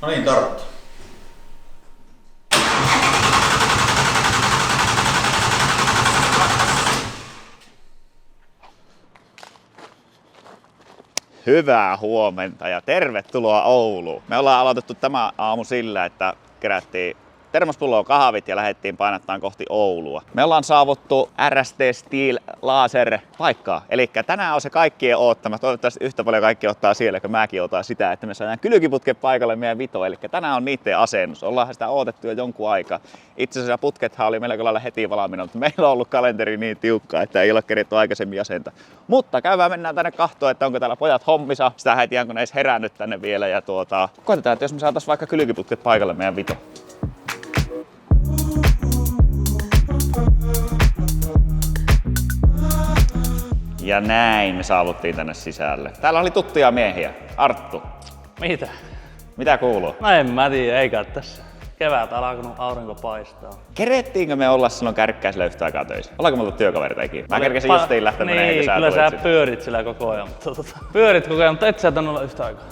No niin, Tarttu. Hyvää huomenta ja tervetuloa Ouluun. Me ollaan aloitettu tämä aamu sillä, että kerättiin termospulloon kahvit ja lähdettiin painattaan kohti Oulua. Me ollaan saavuttu RST Steel Laser paikkaa. Eli tänään on se kaikkien oottama. Toivottavasti yhtä paljon kaikki ottaa siellä, kun mäkin otan sitä, että me saadaan kylkiputken paikalle meidän vito. Eli tänään on niiden asennus. Ollaan sitä odotettu jo jonkun aikaa. Itse asiassa putkethan oli melko lailla heti valmiina, mutta meillä on ollut kalenteri niin tiukka, että ei ole keritty aikaisemmin asentaa. Mutta mennään tänne kahtoon, että onko täällä pojat hommissa. Sitä heti kun ne edes herännyt tänne vielä. Ja koitetaan, että jos me saataisiin vaikka kylkiputket paikalle meidän vito. Ja näin me saavuttiin tänne sisälle. Täällä oli tuttuja miehiä. Arttu. Mitä? Mitä kuuluu? No en mä tiedä, eikä tässä. Kevät alkanut, aurinko paistaa. Kerettiinkö me olla silloin Kärkkäisellä yhtä aikaa töissä? Ollaanko me oltu työkaverita ikinä? Mä kerkesin justiin lähtemään niin, eikä sä kyllä tulit sä sitä. pyörit sillä koko ajan. Pyörit koko ajan, mutta et sä tänne olla yhtä aikaa.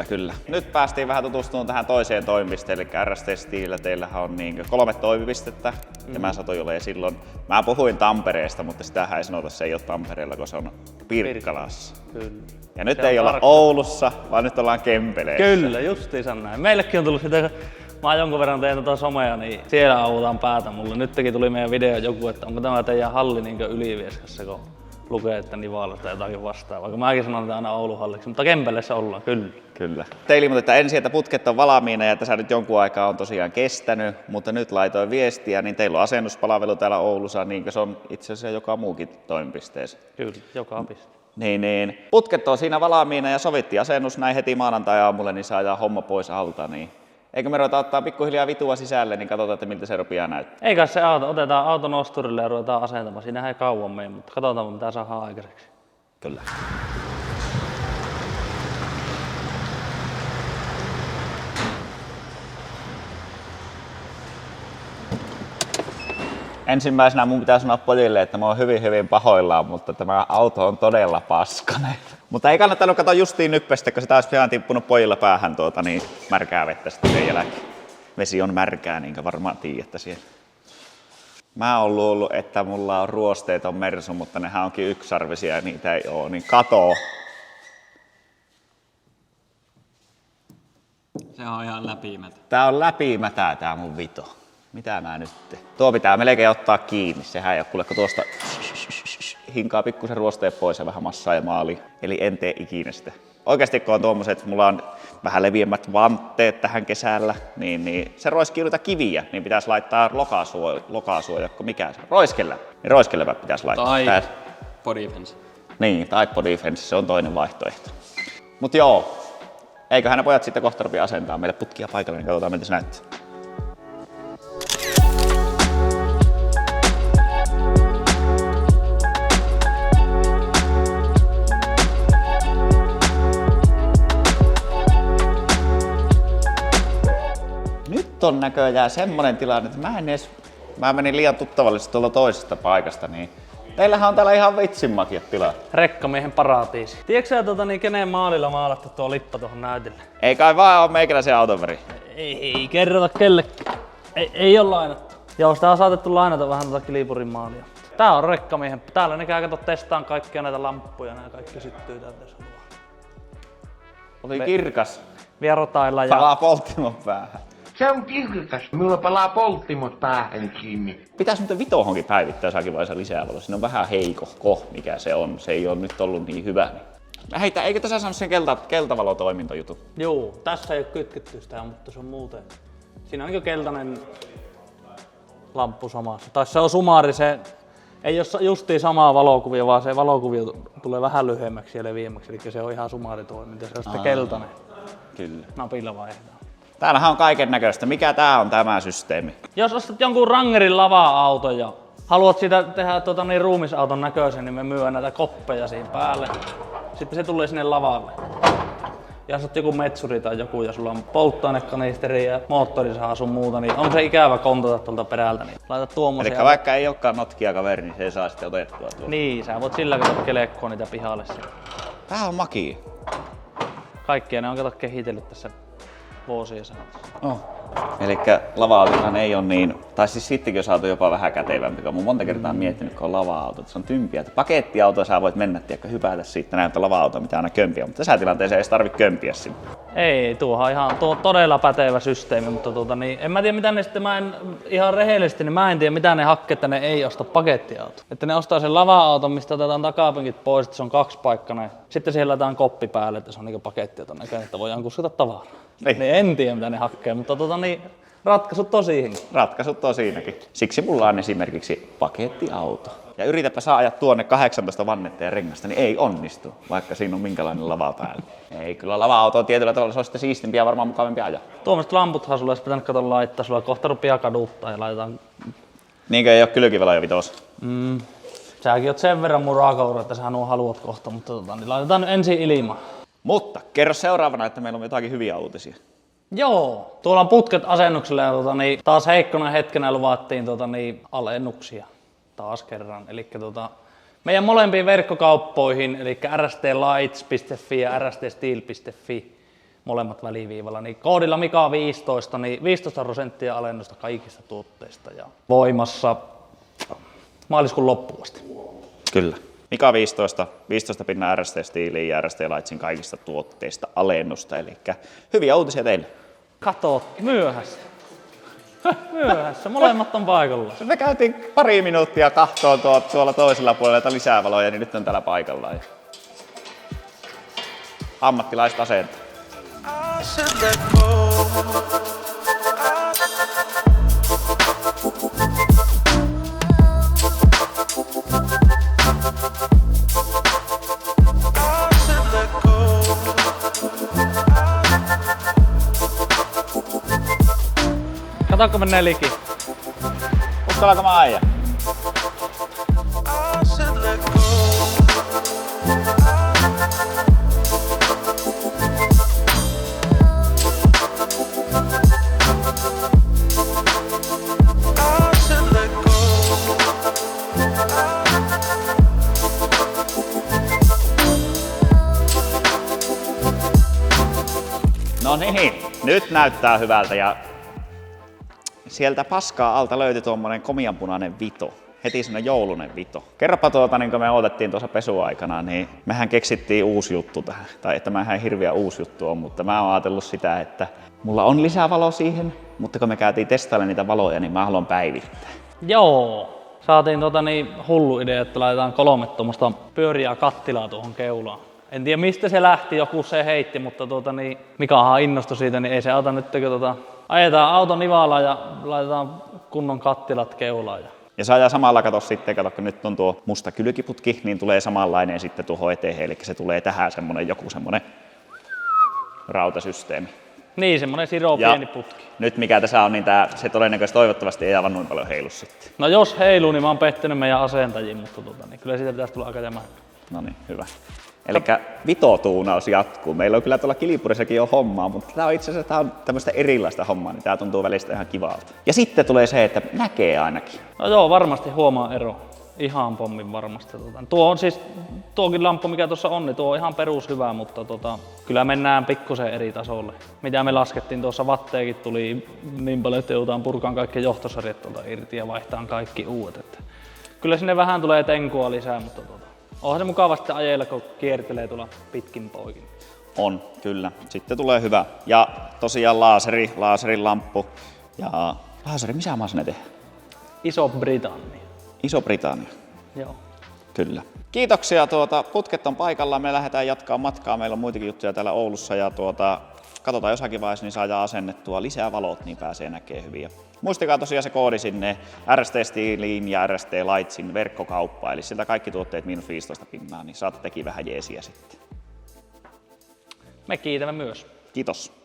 Kyllä. Nyt päästiin vähän tutustumaan tähän toiseen toimipisteelle, eli RST Steelillä teillähän on 3 toimipistettä. Ja mä satuin olemaan silloin, mä puhuin Tampereesta, mutta sitähän ei sanota, se ei ole Tampereella, kun se on Pirkkalassa. Kyllä. Ja nyt ei olla Oulussa, vaan nyt ollaan Kempeleessä. Kyllä, justiinsa näin. Meillekin on tullut sitä, mä jonkun verran teen somea, niin siellä avutaan päätä mulle. Nytkin tuli meidän video joku, että onko tämä teidän halli niin Ylivieskassa, kun lukee, että Nivalasta tai jotakin vastaavaa. Vaikka mäkin sanon, että aina Oulun halliksi, mutta Kempeleessä ollaan, kyllä. Teille ilmoitettiin ensin, että putket on valmiina ja tässä nyt jonkun aikaa on tosiaan kestänyt, mutta nyt laitoin viestiä, niin teillä on asennuspalvelu täällä Oulussa, niin kuin se on itse asiassa joka muukin toimipisteessä. Kyllä, joka piste. Niin. Putket on siinä valmiina ja sovittiin asennus näin heti maanantai-aamulle, niin saadaan homma pois alta. Niin. Eikö me ruveta ottaa pikkuhiljaa vitua sisälle, niin katsotaan, että miltä se rupeaa näyttää. Eikä se auto, otetaan auto nosturille ja ruvetaan asentamaan. Siinähän ei kauan mene, mutta katsotaan mitä saadaan aikaiseksi. Kyllä. Ensimmäisenä mun pitää sanoa pojille, että mä oon hyvin pahoillaan, mutta tämä auto on todella paskanen. Mutta ei kannattanut katsoa justiin nyppästä, kun sitä olisi pian tippunut pojilla päähän niin märkää vettä sitten sen jälkeen. Vesi on märkää, niin varmaan tiedätte siellä. Mä oon luullut, että mulla on ruosteeton Mersu, mutta nehän onkin yksisarvisia ja niitä ei oo, niin katoo. Se on ihan läpimätä. Tää on läpimätää tää mun vito. Mitä mä nyt teen? Tuo pitää melkein ottaa kiinni. Sehän ei oo kuule, kun tuosta hinkaa pikkusen ruosteet pois ja vähän massaa ja maali. Eli en tee ikinä sitä. Oikeasti kun on tuommoiset, mulla on vähän leviämmät vantteet tähän kesällä, niin se roiskii noita kiviä, niin pitäisi laittaa lokasuojakko, mikä se on? Roiskeläpä. Niin roiskeläpä pitäisi laittaa. Tai body defense. Niin, tai body defense, se on toinen vaihtoehto. Mut joo, eiköhän ne pojat sitten kohta rupia asentaa meille putkia paikalle, niin katsotaan miltä se näyttää. Nyt on näköjään semmonen tilanne, että mä menin liian tuttavallisesti tuolta toisesta paikasta, niin teillähän on täällä ihan vitsinmakiat tilat. Rekkamiehen paratiisi. Tiedätkö sä, kenen maalilla maalattu tuo lippa tuohon näytille? Ei kai vaan oo meikäläisen auton väri. Ei kerrota kellekään. Ei ole lainattu. Joo, sitä on saatettu lainata vähän tuota Kilipurin maalia. Tää on rekkamiehen. Täällä ne käy testaan kaikkia näitä lamppuja. Nää kaikki syttyy täältä jos haluaa. Oli kirkas. Vielä rotailla ja... Palaa polttimon päähän. Se on kirkas. Minulla palaa polttimot päähän kiinni. Pitäis nyt vitohonkin päivittää jossakin vaiheessa lisää valoa. Siinä on vähän heikohko, mikä se on. Se ei ole nyt ollut niin hyvä. Heitä, eikö tässä saanut sen keltavalotoimintojutun? Joo, tässä ei ole kytketty sitä, mutta se on muuten. Siinä on keltainen lamppu samassa. Tai se on sumaari, se ei ole justiin samaa valokuvia, vaan se valokuvio tulee vähän lyhyemmäksi ja leviämmäksi. Eli se on ihan sumaaritoiminta. Se on sitten keltainen. Kyllä. Napilla vaihdetaan. Täällähän on kaiken näköistä. Mikä tää on tämä systeemi? Jos ostat jonkun Rangerin lava-auton ja haluat siitä tehdä ruumisauton näköisen, niin me myydään näitä koppeja siinä päälle. Sitten se tulee sinne lavalle. Ja jos olet joku metsuri tai joku ja sulla on polttoainekanisteri ja moottori saa sun muuta, niin on se ikävä kontata tuolta perältä. Niin laita tuommoisia. Eli vaikka ei olekaan notkia kaveri, niin se ei saa sitten otettua tuolta. Niin, sä voit sillä kato kelekkoa niitä pihalle. Tää on makia. Kaikkia ne on kato kehitellyt tässä vuosien saatossa. Oh. Eli lava-autohan ei ole niin, tai siis sittenkin on saatu jopa vähän kätevämpi, kun mun monta kertaa miettinyt, kun on lava-auto, että se on tympiä. Että pakettiauto sä voit mennä, tiedätkö, hypätä siitä näyttää lava-auto, mitä aina kömpiä, mutta tässä tilanteessa ei tarvitse kömpiä sinne. Ei, tuo on todella pätevä systeemi, mutta en mä tiedä mitä ne sitten, ihan rehellisesti, niin mä en tiedä mitä ne hakkee, että ne ei osta pakettiauto. Että ne ostaa sen lava-auton, mistä otetaan takapenkit pois, että se on kaksipaikkainen. Sitten siellä laitetaan koppi päälle, että se on niin pakettiauton näköinen, että voidaan kuskata tavaraa. Niin en tiedä mitä ne hakkee, mutta ratkaisut on siihen. Ratkaisut on siinäkin. Siksi mulla on esimerkiksi pakettiauto. Ja yritäpä saa ajaa tuonne 18 vannetta ja rengasta, niin ei onnistu, vaikka siinä on minkälainen lava päällä. Ei, kyllä lava-auto on tietyllä tavalla, se on sitten siistimpiä ja varmaan mukavampi ajaa. Tuommoiset lamputhan sulla olisi pitänyt katon laittaa, sulla kohta rupeaa kaduttaa ja laitetaan... Niinkö ei ole kylkivalo jo vitos? Säkin oot sen verran mun raakaura, että sähän haluat kohta, mutta niin laitetaan nyt ensin ilmaan. Mutta kerro seuraavana, että meillä on jotakin hyviä uutisia. Joo, tuolla on putket asennukselle ja taas heikkona hetkenä luvattiin alennuksia taas kerran. Eli meidän molempiin verkkokauppoihin, eli rstlights.fi ja rststeel.fi, molemmat väliviivalla, niin koodilla Mika15, niin 15% alennusta kaikista tuotteista ja voimassa maaliskuun loppuun asti. Kyllä. Mika 15 pinnan RST Steelin ja RST Lightsin kaikista tuotteista alennusta, eli hyviä uutisia teille. Kato, myöhässä. Myöhässä, molemmat on paikalla. Me käytiin pari minuuttia kahtoon tuolla toisella puolella lisää valoja, niin nyt on täällä paikallaan. Ammattilaiset asentaa. Katsotaanko mennään liki? Uskallaanko mä ajaa? No niin, nyt näyttää hyvältä ja sieltä paskaa alta löytyi tuommoinen komianpunainen vito. Heti semmonen joulunen vito. Kerropa niin kun me odotettiin tuossa pesuaikana, niin mehän keksittiin uusi juttu tähän. Tai että tämähän hirveä uusi juttu on, mutta mä oon ajatellut sitä, että mulla on lisää valo siihen, mutta kun me käytiin testailemaan niitä valoja, niin mä haluan päivittää. Joo. Saatiin hullu idea, että laitetaan 3 tuommoista pyöriä kattilaa tuohon keulaan. En tiedä mistä se lähti, joku se heitti, mutta Mikahan innostui siitä, niin ei se auta nyt, kun ajetaan auton nivalaan ja laitetaan kunnon kattilat keulaan. Ja se ajaa samalla, kato sitten, kun nyt on tuo musta kylkiputki, niin tulee samanlainen sitten tuohon eteen, eli se tulee tähän joku semmonen rautasysteemi. Niin, semmonen pieni putki. Nyt mikä tässä on, niin se todennäköisesti toivottavasti ei aivan noin paljon heilu sitten. No jos heiluu, niin mä oon pettynyt meidän asentajiin, mutta niin kyllä siitä pitäisi tulla aika jämäkkä. No niin, hyvä. Elikkä vitotuunaus jatkuu. Meillä on kyllä tuolla Kilipurissakin jo hommaa, mutta tää on itse asiassa tämmöistä erilaista hommaa, niin tää tuntuu välistä ihan kivalta. Ja sitten tulee se, että näkee ainakin. No joo, varmasti huomaa ero. Ihan pommin varmasti. Tuo on siis, tuokin lamppu mikä tuossa on, niin tuo on ihan perushyvä, mutta kyllä mennään pikkusen eri tasolle. Mitä me laskettiin tuossa, watteekin tuli niin paljon, että joudutaan purkaan kaikki johtosarjat tuolta irti ja vaihtaa kaikki uudet. Että kyllä sinne vähän tulee tenkua lisää, mutta onhan se mukavasti ajella, kun kiertelee tuolla pitkin poikin. On, kyllä. Sitten tulee hyvä. Ja tosiaan laaserin lamppu. Ja laaseri, missä maassa ne tehdään? Iso-Britannia. Iso-Britannia. Joo. Kyllä. Kiitoksia. Putket on paikallaan. Me lähdetään jatkaa matkaa. Meillä on muitakin juttuja täällä Oulussa. Ja katsotaan jossakin vaiheessa, niin saadaan asennettua lisää valot, niin pääsee näkemään hyvin. Muistakaa tosiaan se koodi sinne RST Steelin ja RST Lightsin verkkokauppaan. Eli sieltä kaikki tuotteet -15%, niin saatte tekin vähän jeesiä sitten. Me kiitämme myös. Kiitos.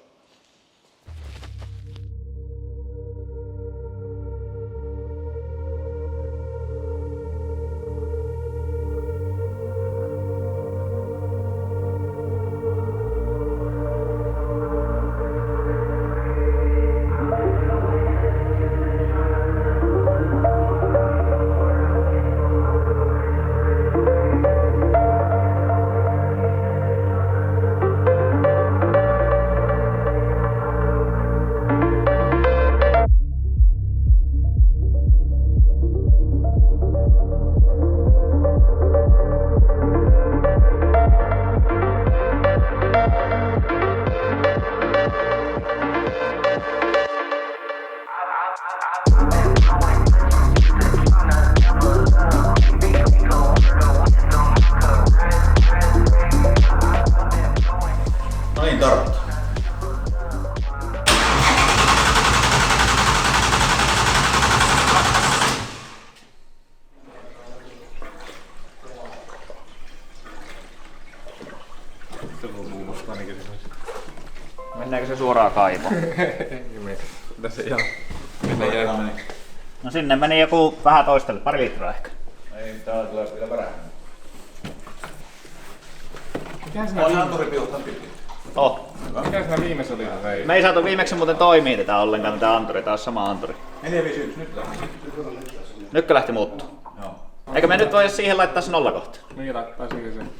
menikö se suoraan kaivoon? Tässä ihan... Mennään meni. No sinne meni joku vähän toistelle, 2 litraa ehkä. Ei, täällä tulee vielä perään. Mikä siinä On anturipiuhtan pitkin. viimeis oli? Me ei saatu viimeksi muuten toimii tätä ollenkaan, tätä anturi, tää on sama anturi. 451, nyt lähti. Nytkö lähti muuttuu? Joo. Eikö me nyt voi siihen laittaa se nollakohta? Niin laittaisinkin sen.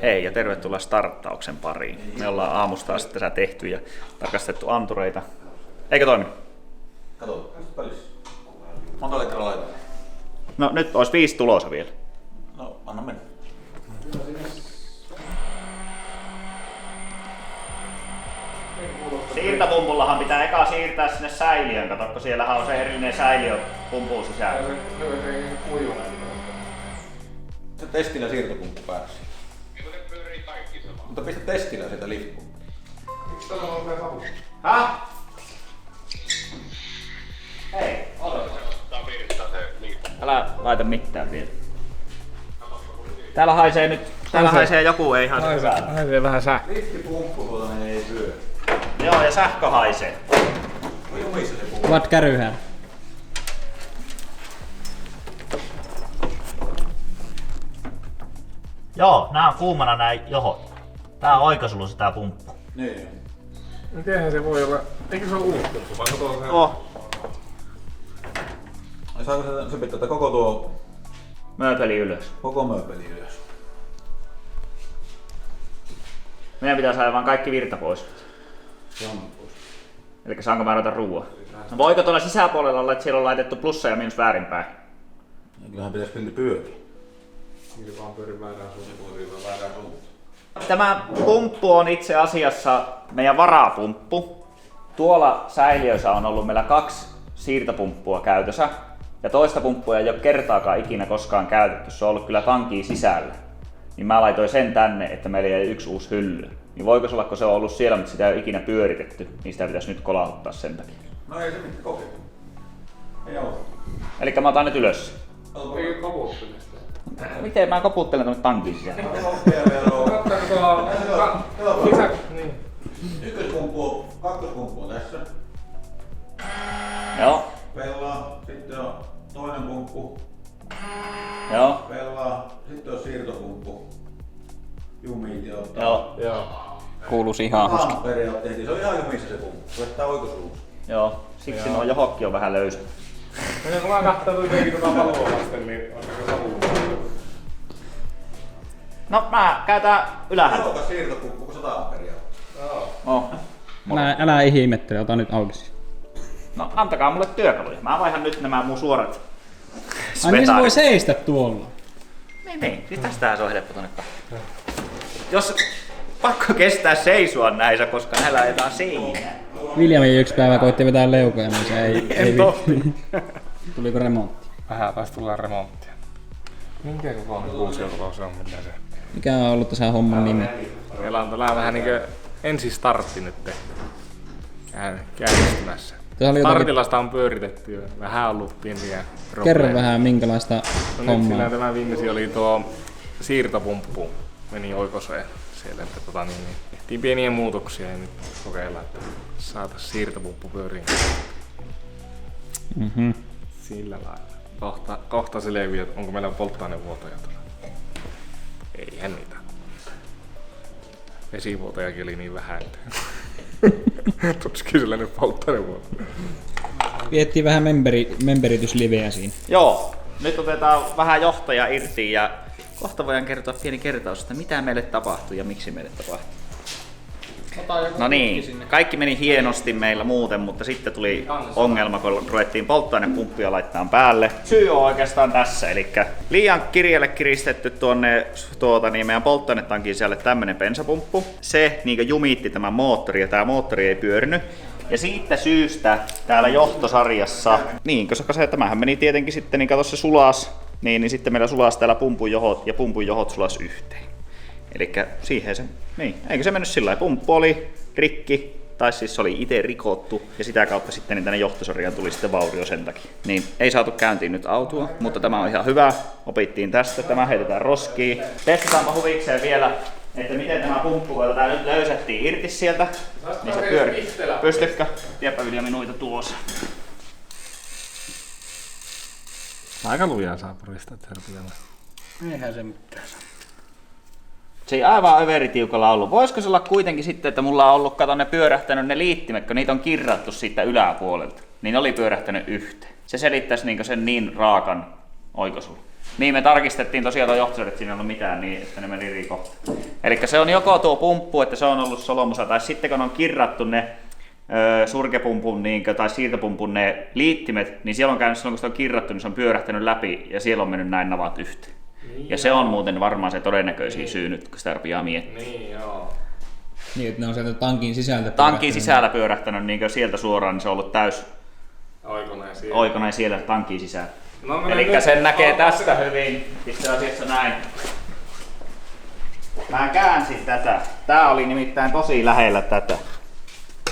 Hei ja tervetuloa starttauksen pariin. Me ollaan aamusta asti tässä tehty ja tarkastettu antureita. Eikö toimi? Kato, välissä. Monta litraa laitetaan? No nyt olisi 5 tulossa vielä. No, anna mennä. Siirtopumpullahan pitää eka siirtää sinne säiliön, katsokko siellähän on se erillinen säiliö pumpun sisällä. Se testillä siirtopumppu päässä. Mutta pistä testillä sieltä liftpumppu. Miksi tällä on vielä savu? Häh? Hei, älä laita mitään vielä. Täällä haisee nyt, haisee joku ei haise hyvältä. Haisee vähän sähkö. Liftpumppu tuota ei pyö. Joo ja sähkö haisee. On jumissa se pumppu. Ovat käryhää. Joo, nää on kuumana nää johot. Tää on oikosulussa tää pumppu. Niin. Mitenhän se voi olla? Eikö se ole uusi pumppu? Vai kato se? Oh, Ai saako se pitää, että koko tuo, mööpeli ylös. koko mööpeli ylös? Meidän pitää saada vaan kaikki virta pois. Se on pois. Eli saanko mä ruveta ruoaa? No voiko tuolla sisäpuolella olla, että siellä on laitettu plussa ja miinus väärinpäin? Ja kyllähän pitäisi pilli pyöriä. Niin vaan pyörin väärään suuntaan. Tämä pumppu on itse asiassa meidän varapumppu. Tuolla säiliössä on ollut meillä 2 siirtopumppua käytössä. Ja toista pumppua ei ole kertaakaan ikinä koskaan käytetty. Se on ollut kyllä tankiin sisällä. Niin mä laitoin sen tänne, että meillä jäi 1 uusi hylly. Niin voiko se olla, kun se on ollut siellä, mutta sitä ei ole ikinä pyöritetty, niin sitä pitäisi nyt kolauttaa sen takia. No ei se mitään, kokeilla. Ei ole. Elikkä mä otan nyt ylös. Eikö kaputtele sitä? Miten mä koputtelen tuonne tankiin sisään? Katsotaanko tuolla... Lisä... Niin. Ykköspumppu, kakkospumppu on tässä. Joo, Pelaa, sitten on toinen pumppu. joo, Pelaa, sitten on siirtopumppu. Jumiit ja ottaa. joo, Joo. Kuuluisi ihan huski. Periaatteessa se on ihan jumissa se pumppu. Se vetää oikosuussa. joo. Siksi nuo johokki on vähän löysä. Ja kun mä katsoin jotenkin tota valoa vasten, niin on se savu. No mä käytän ylhäältä. Tehokas siirtopumppu, kun 100 amperia on. Oh. Älä ihmettele, ota nyt auki. No antakaa mulle työkaluja. Mä vaihan nyt nämä mun suorat Ai niin se voi svetaarit. seistä tuolla. Niin. Siis tästähän se on helppo tonne kahteen. Jos pakko kestää seisoa näissä, koska näillä ajetaan seinään. Viljami 1 päivä koitti vetää leukoja, niin se ei tohti. Tuliko remontti? Vähän taisi tulla remonttia. Minkä kokoinen kuusijoukko se on, mitä se? Mikä on ollut tässä homman nimi? Meillä on tällä vähän niinkö ensistartti nyt käynnistymässä. Tässä oli jotakin- Startilasta on pyöritetty jo. Vähän ollut pieniä probleemia. Kerro vähän minkälaista No nyt hommaa. siinä tämä viimeisin oli tuo siirtopumppu. Meni oikoseen siellä, että niin tehtiin pieniä muutoksia ja nyt kokeillaan, että saataisiin siirtopumppu pyöriin. Mhm. Sillä lailla. Kohta selviää, että onko meillä polttoainevuotoja tuolla. Eihän mitään. Vesivuotojakin oli niin vähän, että tuskin sellainen polttoainevuoto. Viettiin vähän memberitysliveä siinä. Joo, nyt otetaan vähän johtaja irti ja kohta voidaan kertoa pieni kertaus, että mitä meille tapahtui ja miksi meille tapahtui. No niin, kaikki meni hienosti meillä muuten, mutta sitten tuli ongelma, kun ruvettiin polttoainepumppuja laittaa päälle. Syy on oikeastaan tässä, eli liian kirjalle kiristetty tuonne meidän polttoainetankin sisälle tämmönen bensapumppu. Se jumiitti tämän moottori ja tämä moottori ei pyörinyt. Ja siitä syystä täällä johtosarjassa, niin koska tämähän meni tietenkin sitten, niin kato se sulas, niin sitten meillä sulas täällä pumpun johot ja pumpun johot sulas yhteen. Elikkä siihen se, niin, eikö se mennyt sillä lailla, pumppu oli rikki, tai siis se oli itse rikottu, ja sitä kautta sitten niin tänne johtosarjaan tuli sitten vaurio sen takia. Niin ei saatu käyntiin nyt autoa, mutta tämä on ihan hyvä, opittiin tästä, tämä heitetään roskiin. Testataanpa huvikseen vielä että miten tämä pumppu, kun tätä nyt löysättiin irti sieltä, niin se pyörii. Pystytkö? Tiedäpä Viljami noita tuossa. Aika lujaa saa puristaa terpiämään. Eihän se mitään saa. Se ei aivan överitiukalla ollut. Voisiko se olla kuitenkin sitten, että mulla on ollut, kato ne pyörähtänyt ne liittimet, kun niitä on kirrattu siitä yläpuolelta, niin ne oli pyörähtänyt yhteen. Se selittäisi niin sen niin raakan oikosulun. Niin me tarkistettiin tosiaan tuo johtosäde, että siinä ei ollut mitään, niin että ne meni eri kohtaan. Eli se on joko tuo pumppu, että se on ollut solmussa, tai sitten kun on kirrattu ne surkepumpun tai siirtopumpun ne liittimet, niin siellä on käynyt silloin, kun se on kirrattu, niin se on pyörähtänyt läpi ja siellä on mennyt näin navat yhteen. Niin ja se on muuten varmaan se todennäköisin syy nyt, kun sitä rupeaa miettimään. Niin joo. Niin, että ne on sieltä tankin sisältä Tankin sisällä pyörähtänyt niin sieltä suoraan, niin se on ollut täys oikonen siellä tankin sisällä. No, eli sen näkee tästä hyvin, itse asiassa näin. Mä käänsin tätä. Tää oli nimittäin tosi lähellä tätä.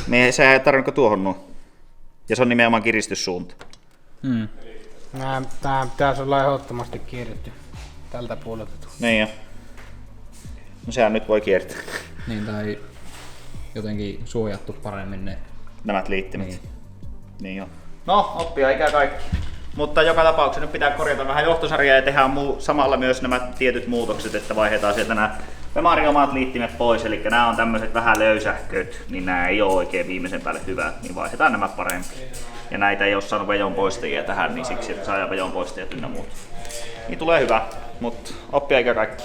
Niin se ei tarvinnut tuohon noin. Ja se on nimenomaan kiristyssuunta. Tää pitäisi olla ehdottomasti kierretty tältä puolelta. Niin jo. No sehän nyt voi kiertää. Niin, tai jotenkin suojattu paremmin ne. Nämä liittimet. Niin jo. No, oppia ikä kaikki. Mutta joka tapauksessa nyt pitää korjata vähän johtosarjaa ja tehdään samalla myös nämä tietyt muutokset, että vaihdetaan sieltä nämä Bemarin omat liittimet pois. Eli nämä on tämmöiset vähän löysähköt, niin nämä ei ole oikein viimeisen päälle hyvät, niin vaihdetaan nämä paremmin. Ja näitä ei ole saanut vejon poistajia tähän, niin siksi että saadaan vejon poistajat ynnä muut. Niin tulee hyvä, mutta oppia ikä kaikki.